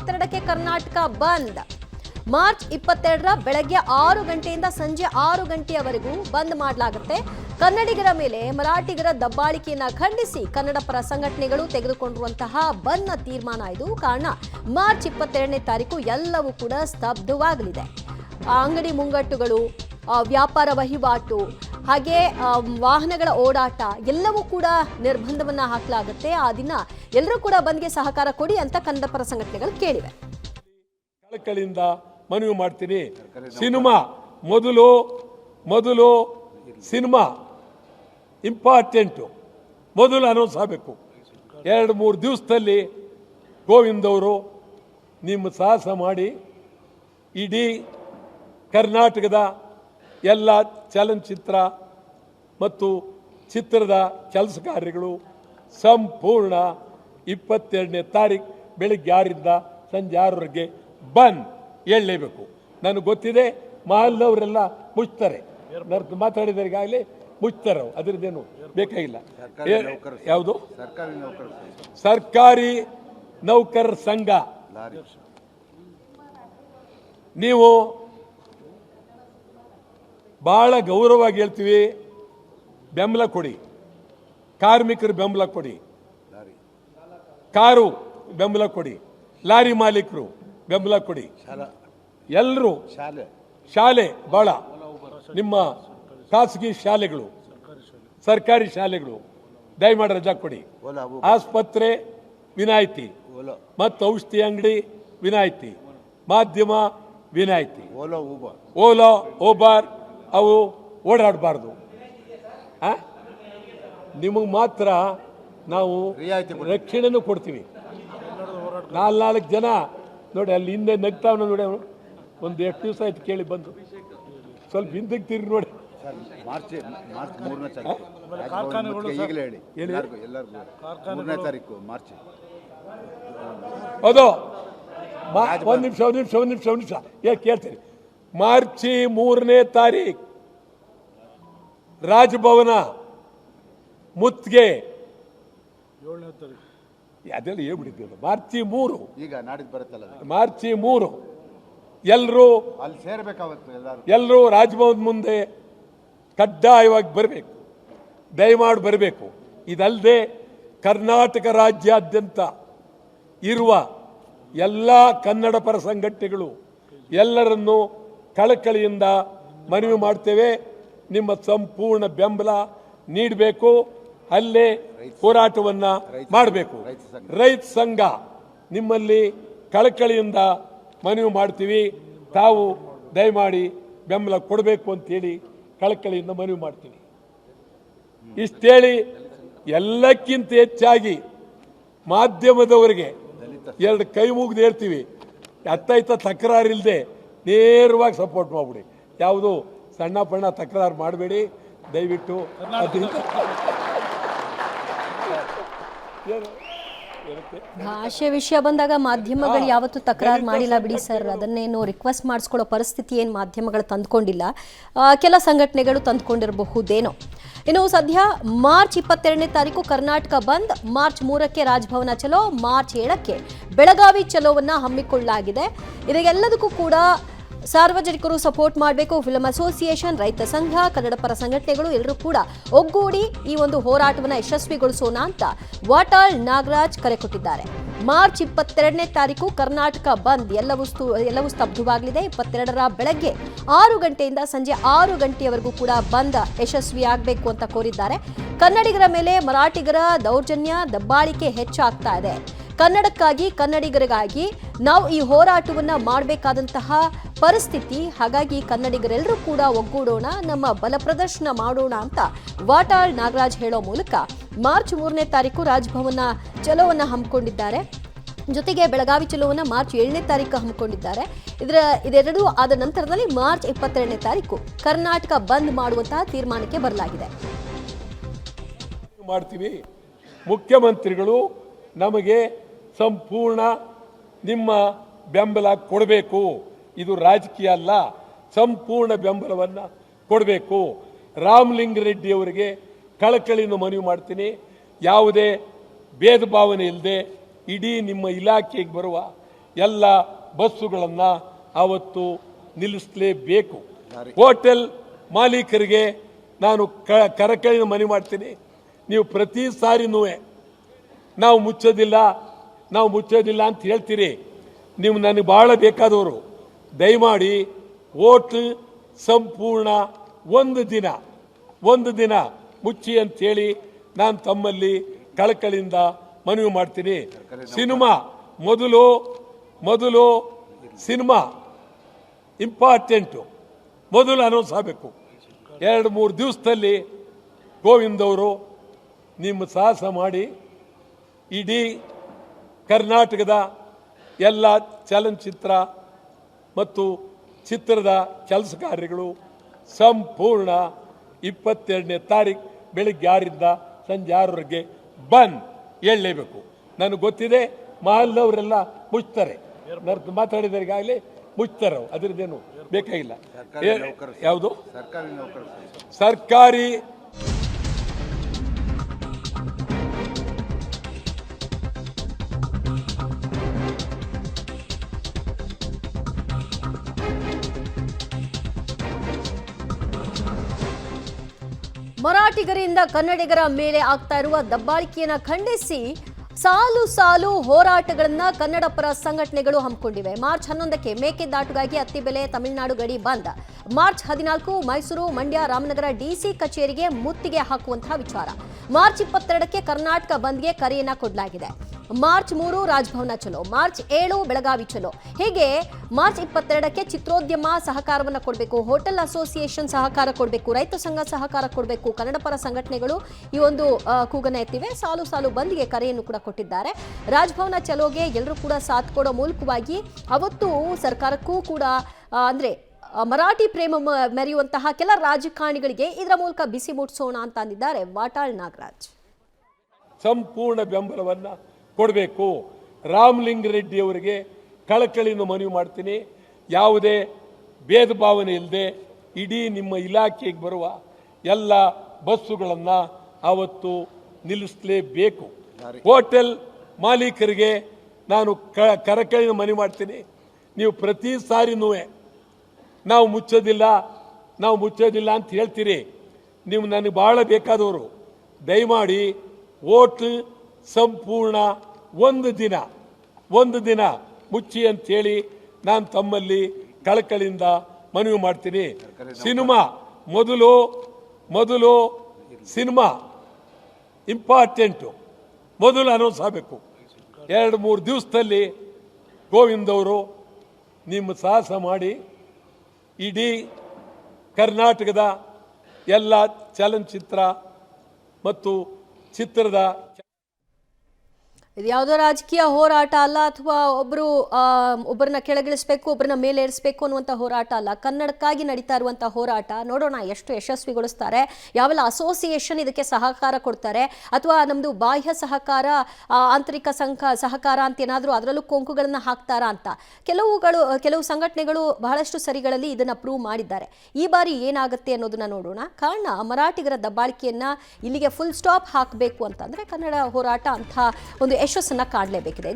22ಕ್ಕೆ Karnataka bandh. March 22ರ ಬೆಳಗ್ಗೆ 6 ಗಂಟೆಯಿಂದ ಸಂಜೆ 6 ಗಂಟೆಯವರೆಗೂ ಬಂದ್ ಮಾಡಲಾಗುತ್ತೆ. ಕನ್ನಡಿಗರ ಮೇಲೆ ಮರಾಠಿಗರ ದಬ್ಬಾಳಿಕೆಯನ್ನ ಖಂಡಿಸಿ ಕನ್ನಡ ಪರ ಸಂಘಟನೆಗಳು ತೆಗೆದುಕೊಂಡಿರುವಂತಹ ಬಂದ್ನ ತೀರ್ಮಾನ ಇದು. ಕಾರಣ ಮಾರ್ಚ್ 22ನೇ ತಾರೀಕು ಎಲ್ಲವೂ ಕೂಡ ಸ್ತಬ್ಧವಾಗಲಿದೆ. ಅಂಗಡಿ ಮುಂಗಟ್ಟುಗಳು, ವ್ಯಾಪಾರ ವಹಿವಾಟು, ಹಾಗೆ ವಾಹನಗಳ ಓಡಾಟ ಎಲ್ಲವೂ ಕೂಡ ನಿರ್ಬಂಧವನ್ನ ಹಾಕಲಾಗುತ್ತೆ. ಆ ದಿನ ಎಲ್ಲರೂ ಕೂಡ ಬಂದ್ಗೆ ಸಹಕಾರ ಕೊಡಿ ಅಂತ ಕನ್ನಡ ಪರ ಸಂಘಟನೆಗಳು ಕೇಳಿವೆ. ಕಳಕಳಿಯಿಂದ ಮನವಿ ಮಾಡ್ತೀನಿ. ಸಿನಿಮಾ ಮೊದಲು ಸಿನಿಮಾ ಇಂಪಾರ್ಟೆಂಟು, ಮೊದಲು ಅನೌನ್ಸ್ ಆಗಬೇಕು. 2-3 ದಿವಸದಲ್ಲಿ ಗೋವಿಂದ್ ಅವರು ನಿಮ್ಮ ಸಾಹಸ ಮಾಡಿ ಇಡೀ ಕರ್ನಾಟಕದ ಎಲ್ಲ ಚಲನಚಿತ್ರ ಮತ್ತು ಚಿತ್ರದ ಕೆಲಸ ಕಾರ್ಯಗಳು ಸಂಪೂರ್ಣ 22ನೇ ತಾರೀಕು ಬೆಳಿಗ್ಗೆ 6ರಿಂದ ಸಂಜೆ 6ರವರೆಗೆ ಬಂದ್ ಹೇಳಲೇಬೇಕು. ನನಗೆ ಗೊತ್ತಿದೆ, ಮಹಲ್ನವರೆಲ್ಲ ಮುಚ್ತಾರೆ, ಮಾತಾಡಿದರಿಗಾಗಲೇ ಮುಚ್ತಾರೆ, ಅದರದ್ದೇನು ಬೇಕಾಗಿಲ್ಲ. ಯಾವುದು ಸರ್ಕಾರಿ ನೌಕರರ ಸಂಘ, ನೀವು ಭಾಳ ಗೌರವವಾಗಿ ಹೇಳ್ತೀವಿ, ಬೆಂಬಲ ಕೊಡಿ, ಕಾರ್ಮಿಕರು ಬೆಂಬಲ ಕೊಡಿ, ಕಾರು ಬೆಂಬಲ ಕೊಡಿ, ಲಾರಿ ಮಾಲೀಕರು ಬೆಂಬಲ ಕೊಡಿ, ಎಲ್ಲರೂ ಶಾಲೆ ಭಾಳ ನಿಮ್ಮ ಖಾಸಗಿ ಶಾಲೆಗಳು, ಸರ್ಕಾರಿ ಶಾಲೆಗಳು ದಯಮಾಡಿ ರಜಾ ಕೊಡಿ. ಆಸ್ಪತ್ರೆ ವಿನಾಯಿತಿ ಮತ್ತು ಔಷಧಿ ಅಂಗಡಿ ವಿನಾಯಿತಿ, ಮಾಧ್ಯಮ ವಿನಾಯಿತಿ, ಓಲಾ ಓಬಾರ್ ಅವು ಓಡಾಡಬಾರ್ದು. ನಿಮಗೆ ಮಾತ್ರ ನಾವು ರಕ್ಷಣೆನೂ ಕೊಡ್ತೀವಿ. 4 ಜನ ನೋಡಿ ಅಲ್ಲಿ ಹಿಂದೆ ನಗ್ತಾವನ ನೋಡಿ, ಅವನು ಒಂದು ಎಷ್ಟು ದಿವಸ ಆಯ್ತು ಕೇಳಿ ಬಂದು, ಸ್ವಲ್ಪ ಹಿಂದಕ್ಕೆ ತಿರುಗಿ ನೋಡಿ. ಅದು ಒಂದು ನಿಮಿಷ ಕೇಳ್ತೀನಿ. ಮಾರ್ಚ್ 3ನೇ ತಾರೀಕು ರಾಜಭವನ ಮುತ್ತಿಗೆ, ಅದೆಲ್ಲ ಹೇಳ್ಬಿಟ್ಟಿದ್ದೀವಿ. ಮಾರ್ಚ್ 3 ಈಗ ನಾಡಿದ್ದು ಬರುತ್ತಲ್ಲ, ಮಾರ್ಚ್ 3 ಎಲ್ಲರೂ ಅಲ್ಲಿ ಸೇರ್ಬೇಕಾಗುತ್ತೆ. ಎಲ್ಲರೂ ರಾಜಭವನ ಮುಂದೆ ಕಡ್ಡಾಯವಾಗಿ ಬರಬೇಕು, ದಯಮಾಡಿ ಬರಬೇಕು. ಇದಲ್ಲದೆ ಕರ್ನಾಟಕ ರಾಜ್ಯಾದ್ಯಂತ ಇರುವ ಎಲ್ಲ ಕನ್ನಡ ಪರ ಸಂಘಟನೆಗಳು ಎಲ್ಲರನ್ನು ಕಳಕಳಿಯಿಂದ ಮನವಿ ಮಾಡ್ತೇವೆ, ನಿಮ್ಮ ಸಂಪೂರ್ಣ ಬೆಂಬಲ ನೀಡಬೇಕು, ಅಲ್ಲೇ ಹೋರಾಟವನ್ನು ಮಾಡಬೇಕು. ರೈತ ಸಂಘ ನಿಮ್ಮಲ್ಲಿ ಕಳಕಳಿಯಿಂದ ಮನವಿ ಮಾಡ್ತೀವಿ, ತಾವು ದಯಮಾಡಿ ಬೆಂಬಲ ಕೊಡಬೇಕು ಅಂತೇಳಿ ಕಳಕಳಿಯಿಂದ ಮನವಿ ಮಾಡ್ತೀವಿ. ಇಷ್ಟೇಳಿ ಎಲ್ಲಕ್ಕಿಂತ ಹೆಚ್ಚಾಗಿ ಮಾಧ್ಯಮದವರಿಗೆ 2 ಕೈ ಮುಗಿದು ಹೇಳ್ತೀವಿ, ಅತ್ತೈತ ತಕರಾರಿಲ್ಲದೆ ನೇರವಾಗಿ ಸಪೋರ್ಟ್ ಮಾಡಿಬಿಡಿ. ಯಾವುದು ಸಣ್ಣ ಪಣ್ಣ ತಕರಾರು ಮಾಡಬೇಡಿ ದಯವಿಟ್ಟು. ಭಾಷೆ ವಿಷಯ ಬಂದಾಗ ಮಾಧ್ಯಮಗಳು ಯಾವತ್ತೂ ತಕರಾರು ಮಾಡಿಲ್ಲ ಬಿಡಿ ಸರ್. ಅದನ್ನೇನು ರಿಕ್ವೆಸ್ಟ್ ಮಾಡಿಸ್ಕೊಳ್ಳೋ ಪರಿಸ್ಥಿತಿ ಏನು ಮಾಧ್ಯಮಗಳು ತಂದ್ಕೊಂಡಿಲ್ಲ, ಕೆಲ ಸಂಘಟನೆಗಳು ತಂದ್ಕೊಂಡಿರಬಹುದೇನೋ. ಇನ್ನು ಸದ್ಯ ಮಾರ್ಚ್ 22ನೇ ತಾರೀಕು ಕರ್ನಾಟಕ ಬಂದ್, ಮಾರ್ಚ್ 3ಕ್ಕೆ ರಾಜಭವನ ಚಲೋ, ಮಾರ್ಚ್ 7ಕ್ಕೆ ಬೆಳಗಾವಿ ಚಲೋವನ್ನ ಹಮ್ಮಿಕೊಳ್ಳಲಾಗಿದೆ. ಇದೆಲ್ಲದಕ್ಕೂ ಕೂಡ ಸಾರ್ವಜನಿಕರು ಸಪೋರ್ಟ್ ಮಾಡಬೇಕು. ಫಿಲ್ಮ್ ಅಸೋಸಿಯೇಷನ್, ರೈತ ಸಂಘ, ಕನ್ನಡ ಪರ ಸಂಘಟನೆಗಳು ಎಲ್ಲರೂ ಕೂಡ ಒಗ್ಗೂಡಿ ಈ ಒಂದು ಹೋರಾಟವನ್ನು ಯಶಸ್ವಿಗೊಳಿಸೋಣ ಅಂತ ವಾಟಾಳ್ ನಾಗರಾಜ್ ಕರೆ ಕೊಟ್ಟಿದ್ದಾರೆ. ಮಾರ್ಚ್ 22ನೇ ತಾರೀಕು ಕರ್ನಾಟಕ ಬಂದ್, ಎಲ್ಲವೂ ಸ್ತಬ್ಧವಾಗಲಿದೆ. 22ರ ಬೆಳಗ್ಗೆ 6 ಗಂಟೆಯಿಂದ ಸಂಜೆ 6 ಗಂಟೆಯವರೆಗೂ ಕೂಡ ಬಂದ್ ಯಶಸ್ವಿಯಾಗಬೇಕು ಅಂತ ಕೋರಿದ್ದಾರೆ. ಕನ್ನಡಿಗರ ಮೇಲೆ ಮರಾಠಿಗರ ದೌರ್ಜನ್ಯ, ದಬ್ಬಾಳಿಕೆ ಹೆಚ್ಚಾಗ್ತಾ ಇದೆ. ಕನ್ನಡಕ್ಕಾಗಿ, ಕನ್ನಡಿಗರಿಗಾಗಿ ನಾವು ಈ ಹೋರಾಟವನ್ನು ಮಾಡಬೇಕಾದಂತಹ ಪರಿಸ್ಥಿತಿ. ಹಾಗಾಗಿ ಕನ್ನಡಿಗರೆಲ್ಲರೂ ಕೂಡ ಒಗ್ಗೂಡೋಣ, ನಮ್ಮ ಬಲ ಪ್ರದರ್ಶನ ಮಾಡೋಣ ಅಂತ ವಾಟಾಳ್ ನಾಗರಾಜ್ ಹೇಳೋ ಮೂಲಕ ಮಾರ್ಚ್ 3ನೇ ತಾರೀಕು ರಾಜಭವನ ಚಲೋವನ್ನು ಹಮ್ಮಿಕೊಂಡಿದ್ದಾರೆ. ಜೊತೆಗೆ ಬೆಳಗಾವಿ ಚಲೋವನ್ನು ಮಾರ್ಚ್ 7ನೇ ತಾರೀಕು ಹಮ್ಮಿಕೊಂಡಿದ್ದಾರೆ. ಇದೆರಡೂ ಆದ ನಂತರದಲ್ಲಿ ಮಾರ್ಚ್ 22ನೇ ತಾರೀಕು ಕರ್ನಾಟಕ ಬಂದ್ ಮಾಡುವಂತಹ ತೀರ್ಮಾನಕ್ಕೆ ಬರಲಾಗಿದೆ. ಮಾಡ್ತೀವಿ. ಮುಖ್ಯಮಂತ್ರಿಗಳು ನಮಗೆ ಸಂಪೂರ್ಣ ನಿಮ್ಮ ಬೆಂಬಲ ಕೊಡಬೇಕು. ಇದು ರಾಜಕೀಯ ಅಲ್ಲ, ಸಂಪೂರ್ಣ ಬೆಂಬಲವನ್ನು ಕೊಡಬೇಕು. ರಾಮಲಿಂಗಾರೆಡ್ಡಿ ಅವರಿಗೆ ಕಳಕಳಿಯನ್ನು ಮನವಿ ಮಾಡ್ತೀನಿ, ಯಾವುದೇ ಭೇದ ಭಾವನೆ ಇಲ್ಲದೆ ಇಡೀ ನಿಮ್ಮ ಇಲಾಖೆಗೆ ಬರುವ ಎಲ್ಲ ಬಸ್ಸುಗಳನ್ನು ಅವತ್ತು ನಿಲ್ಲಿಸಲೇಬೇಕು. ಹೋಟೆಲ್ ಮಾಲೀಕರಿಗೆ ನಾನು ಕರಕಳಿನ ಮನವಿ ಮಾಡ್ತೀನಿ, ನೀವು ಪ್ರತಿ ಸಾರಿನೂ ನಾವು ಮುಚ್ಚೋದಿಲ್ಲ ಅಂತ ಹೇಳ್ತೀರಿ. ನೀವು ನನಗೆ ಭಾಳ ಬೇಕಾದವರು, ದಯಮಾಡಿ ಓಟ್ ಸಂಪೂರ್ಣ ಒಂದು ದಿನ ಮುಚ್ಚಿ ಅಂತೇಳಿ ನಾನು ತಮ್ಮಲ್ಲಿ ಕಳಕಳಿಯಿಂದ ಮನವಿ ಮಾಡ್ತೀನಿ. ಸಿನಿಮಾ ಮೊದಲು ಸಿನಿಮಾ ಇಂಪಾರ್ಟೆಂಟು, ಮೊದಲು ಅನೌನ್ಸ್ ಆಗಬೇಕು. 2-3 ದಿವಸದಲ್ಲಿ ಗೋವಿಂದ್ ಅವರು ನಿಮ್ಮ ಸಾಹಸ ಮಾಡಿ ಇಡೀ ಕರ್ನಾಟಕದ ಎಲ್ಲ ಚಲನಚಿತ್ರ ಮತ್ತು ಚಿತ್ರದ ಕೆಲಸ ಕಾರ್ಯಗಳು ಸಂಪೂರ್ಣ 22ನೇ ತಾರೀಕು ಬೆಳಿಗ್ಗೆ 6ರಿಂದ ಸಂಜೆ 6ರವರೆಗೆ ಬಂದ್ ಹೇಳಲೇಬೇಕು. ನನಗೆ ಗೊತ್ತಿದೆ, ಮಹಲ್ನವರೆಲ್ಲ ಮುಚ್ತಾರೆ, ಮಾತಾಡಿದರೆ ಈಗಾಗಲೇ ಮುಚ್ತಾರೆ, ಅದರದ್ದೇನು ಬೇಕಾಗಿಲ್ಲ. ಯಾವುದು ಸರ್ಕಾರಿ ಮರಾಠಿಗರಿಂದ ಕನ್ನಡಿಗರ ಮೇಲೆ ಆಗ್ತಾ ಇರುವ ದಬ್ಬಾಳಿಕೆಯನ್ನ ಖಂಡಿಸಿ ಸಾಲು ಹೋರಾಟಗಳನ್ನ ಕನ್ನಡ ಪರ ಸಂಘಟನೆಗಳು ಹಮ್ಮಿಕೊಂಡಿವೆ. ಮಾರ್ಚ್ 11ಕ್ಕೆ ಮೇಕೆದಾಟುಗಾಗಿ ಅತ್ತಿಬೆಲೆ ತಮಿಳುನಾಡು ಗಡಿ ಬಂದ್. ಮಾರ್ಚ್ 14 ಮೈಸೂರು, ಮಂಡ್ಯ, ರಾಮನಗರ ಡಿಸಿ ಕಚೇರಿಗೆ ಮುತ್ತಿಗೆ ಹಾಕುವಂತಹ ವಿಚಾರ. ಮಾರ್ಚ್ 22ಕ್ಕೆ ಕರ್ನಾಟಕ ಬಂದ್ಗೆ ಕರೆಯನ್ನ ಕೊಡಲಾಗಿದೆ. ಮಾರ್ಚ್ 3 ರಾಜಭವನ ಚಲೋ, ಮಾರ್ಚ್ 7 ಬೆಳಗಾವಿ ಚಲೋ. ಹೀಗೆ ಮಾರ್ಚ್ 22ಕ್ಕೆ ಚಿತ್ರೋದ್ಯಮ ಸಹಕಾರವನ್ನು ಕೊಡಬೇಕು, ಹೋಟೆಲ್ ಅಸೋಸಿಯೇಷನ್ ಸಹಕಾರ ಕೊಡಬೇಕು, ರೈತ ಸಂಘ ಸಹಕಾರ ಕೊಡಬೇಕು. ಕನ್ನಡ ಪರ ಸಂಘಟನೆಗಳು ಈ ಒಂದು ಕೂಗನ್ನ ಎತ್ತಿವೆ. ಸಾಲು ಬಂದ್ಗೆ ಕರೆಯನ್ನು ಕೂಡ ಕೊಟ್ಟಿದ್ದಾರೆ. ರಾಜಭವನ ಚಲೋಗೆ ಎಲ್ಲರೂ ಕೂಡ ಸಾಥ್ ಕೊಡೋ ಮೂಲಕವಾಗಿ ಅವತ್ತು ಸರ್ಕಾರಕ್ಕೂ ಕೂಡ ಅಂದ್ರೆ ಮರಾಠಿ ಪ್ರೇಮ ಮೆರೆಯುವಂತಹ ಕೆಲ ರಾಜಕಾರಣಿಗಳಿಗೆ ಇದರ ಮೂಲಕ ಬಿಸಿ ಮುಟ್ಟಿಸೋಣ ಅಂತ ಅಂದಿದ್ದಾರೆ ವಾಟಾಳ್ ನಾಗರಾಜ್. ಸಂಪೂರ್ಣ ಬೆಂಬಲವನ್ನು ಕೊಡಬೇಕು. ರಾಮಲಿಂಗಾರೆಡ್ಡಿ ಅವರಿಗೆ ಕಳಕಳಿಯನ್ನು ಮನವಿ ಮಾಡ್ತೀನಿ, ಯಾವುದೇ ಭೇದ ಭಾವನೆ ಇಲ್ಲದೆ ಇಡೀ ನಿಮ್ಮ ಇಲಾಖೆಗೆ ಬರುವ ಎಲ್ಲ ಬಸ್ಸುಗಳನ್ನು ಅವತ್ತು ನಿಲ್ಲಿಸಲೇಬೇಕು. ಹೋಟೆಲ್ ಮಾಲೀಕರಿಗೆ ನಾನು ಕರಕಳಿನ ಮನವಿ ಮಾಡ್ತೀನಿ, ನೀವು ಪ್ರತಿ ಸಾರಿನೂ ನಾವು ಮುಚ್ಚೋದಿಲ್ಲ ಅಂತ ಹೇಳ್ತೀರಿ. ನೀವು ನನಗೆ ಭಾಳ ಬೇಕಾದವರು, ದಯಮಾಡಿ ಓಟ್ ಸಂಪೂರ್ಣ ಒಂದು ದಿನ ಮುಚ್ಚಿ ಅಂತೇಳಿ ನಾನು ತಮ್ಮಲ್ಲಿ ಕಳಕಳಿಯಿಂದ ಮನವಿ ಮಾಡ್ತೀನಿ. ಸಿನಿಮಾ ಮೊದಲು ಸಿನಿಮಾ ಇಂಪಾರ್ಟೆಂಟು, ಮೊದಲು ಅನೌನ್ಸ್ ಆಗಬೇಕು. 2-3 ದಿವಸದಲ್ಲಿ ಗೋವಿಂದ್ ಅವರು ನಿಮ್ಮ ಸಾಹಸ ಮಾಡಿ ಇಡೀ ಕರ್ನಾಟಕದ ಎಲ್ಲ ಚಲನಚಿತ್ರ ಮತ್ತು ಚಿತ್ರದ ಇದು ಯಾವುದೋ ರಾಜಕೀಯ ಹೋರಾಟ ಅಲ್ಲ, ಅಥವಾ ಒಬ್ಬರನ್ನ ಕೆಳಗಿಳಿಸಬೇಕು, ಒಬ್ಬರನ್ನ ಮೇಲೆ ಏರಿಸಬೇಕು ಅನ್ನುವಂಥ ಹೋರಾಟ ಅಲ್ಲ. ಕನ್ನಡಕ್ಕಾಗಿ ನಡೀತಾ ಇರುವಂಥ ಹೋರಾಟ. ನೋಡೋಣ ಎಷ್ಟು ಯಶಸ್ವಿಗೊಳಿಸ್ತಾರೆ, ಯಾವೆಲ್ಲ ಅಸೋಸಿಯೇಷನ್ ಇದಕ್ಕೆ ಸಹಕಾರ ಕೊಡ್ತಾರೆ, ಅಥವಾ ನಮ್ಮದು ಬಾಹ್ಯ ಸಹಕಾರ, ಆಂತರಿಕ ಸಹಕಾರ ಅಂತ ಏನಾದರೂ ಅದರಲ್ಲೂ ಕೊಂಕುಗಳನ್ನು ಹಾಕ್ತಾರಾ ಅಂತ ಕೆಲವು ಸಂಘಟನೆಗಳು ಬಹಳಷ್ಟು ಸರಿಗಳಲ್ಲಿ ಇದನ್ನು ಪ್ರೂವ್ ಮಾಡಿದ್ದಾರೆ. ಈ ಬಾರಿ ಏನಾಗುತ್ತೆ ಅನ್ನೋದನ್ನ ನೋಡೋಣ. ಕಾರಣ ಮರಾಠಿಗರ ದಬ್ಬಾಳಿಕೆಯನ್ನ ಇಲ್ಲಿಗೆ ಫುಲ್ ಸ್ಟಾಪ್ ಹಾಕಬೇಕು ಅಂತಂದ್ರೆ ಕನ್ನಡ ಹೋರಾಟ ಅಂತ ಒಂದು ಯಶಸ್ಸನ್ನು ಕಾಣಲೇಬೇಕಿದೆ.